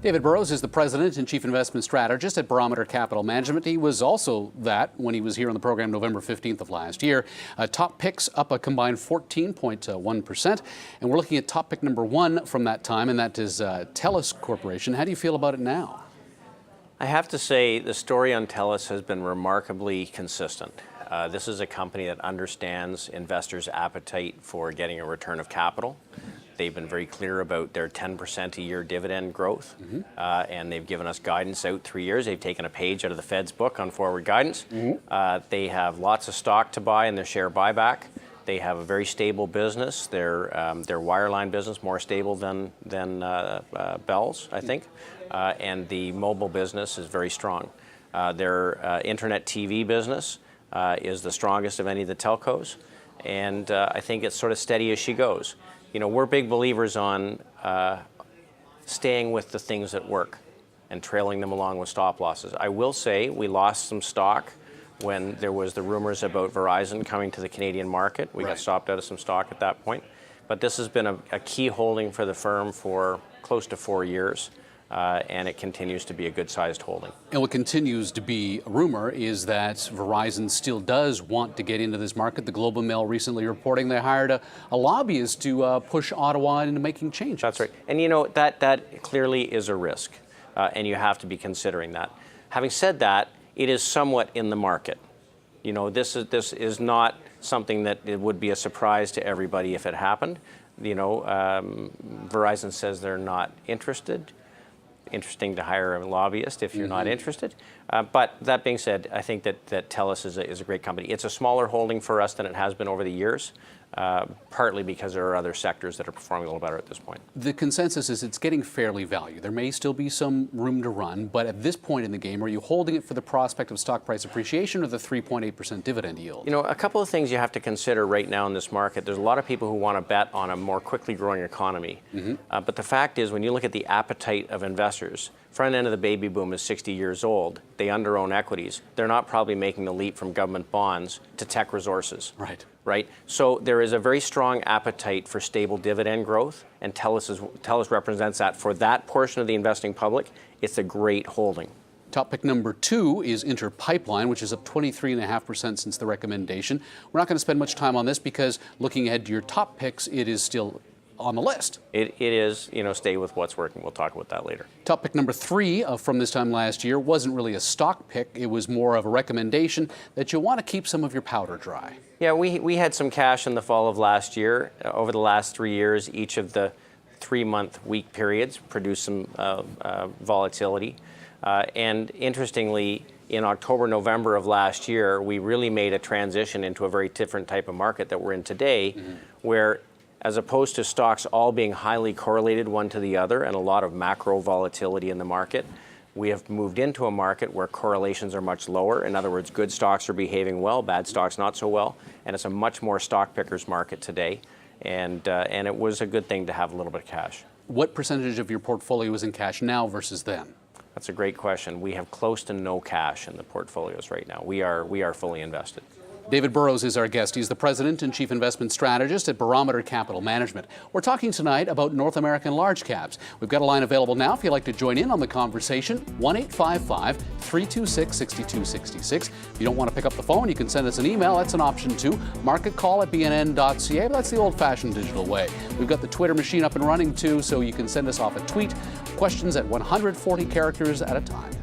David Burrows is the President and Chief Investment Strategist at Barometer Capital Management. He was also that when he was here on the program November 15th of last year. Top picks up a combined 14.1%. And we're looking at top pick number one from that time, and that is TELUS Corporation. How do you feel about it now? I have to say the story on TELUS has been remarkably consistent. This is a company that understands investors' appetite for getting a return of capital. They've been very clear about their 10% a year dividend growth, and they've given us guidance out 3 years. They've taken a page out of the Fed's book on forward guidance. They have lots of stock to buy in their share buyback. They have a very stable business. Their wireline business more stable than Bell's, I think, and the mobile business is very strong. Their internet TV business is the strongest of any of the telcos, and I think it's sort of steady as she goes. You know, we're big believers on staying with the things that work and trailing them along with stop losses. I will say we lost some stock when there was the rumors about Verizon coming to the Canadian market. We got stopped out of some stock at that point. But this has been a key holding for the firm for close to 4 years. And it continues to be a good-sized holding. And what continues to be a rumor is that Verizon still does want to get into this market. The Globe and Mail recently reporting they hired a lobbyist to push Ottawa into making changes. That's right. And you know, that clearly is a risk, and you have to be considering that. Having said that, it is somewhat in the market. You know, this is not something that it would be a surprise to everybody if it happened. You know, Verizon says they're not interested. Interesting to hire a lobbyist if you're not interested. But that being said, I think that TELUS is a great company. It's a smaller holding for us than it has been over the years, partly because there are other sectors that are performing a little better at this point. The consensus is it's getting fairly valued. There may still be some room to run, but at this point in the game, are you holding it for the prospect of stock price appreciation or the 3.8% dividend yield? You know, a couple of things you have to consider right now in this market. There's a lot of people who want to bet on a more quickly growing economy. But the fact is, when you look at the appetite of investors, front end of the baby boom is 60 years old. They under-own equities. They're not probably making the leap from government bonds to tech resources. Right? So there is a very strong appetite for stable dividend growth, and TELUS represents that. For that portion of the investing public, it's a great holding. Top pick number two is Inter Pipeline, which is up 23.5% since the recommendation. We're not going to spend much time on this because looking ahead to your top picks, it is still on the list. It is, you know, stay with what's working. We'll talk about that later. Top pick number three from this time last year wasn't really a stock pick. It was more of a recommendation that you'll want to keep some of your powder dry. Yeah, we had some cash in the fall of last year. Over the last 3 years, each of the 3-month week periods produced some volatility. And interestingly, in October, November of last year, we really made a transition into a very different type of market that we're in today, where as opposed to stocks all being highly correlated one to the other and a lot of macro volatility in the market, we have moved into a market where correlations are much lower. In other words, good stocks are behaving well, bad stocks not so well, and it's a much more stock pickers market today. And it was a good thing to have a little bit of cash. What percentage of your portfolio is in cash now versus then? That's a great question. We have close to no cash in the portfolios right now. We are fully invested. David Burrows is our guest. He's the President and Chief Investment Strategist at Barometer Capital Management. We're talking tonight about North American large caps. We've got a line available now if you'd like to join in on the conversation, 1-855-326-6266. If you don't want to pick up the phone, you can send us an email. That's an option too. marketcall@bnn.ca, but that's the old-fashioned digital way. We've got the Twitter machine up and running too, so you can send us off a tweet. Questions at 140 characters at a time.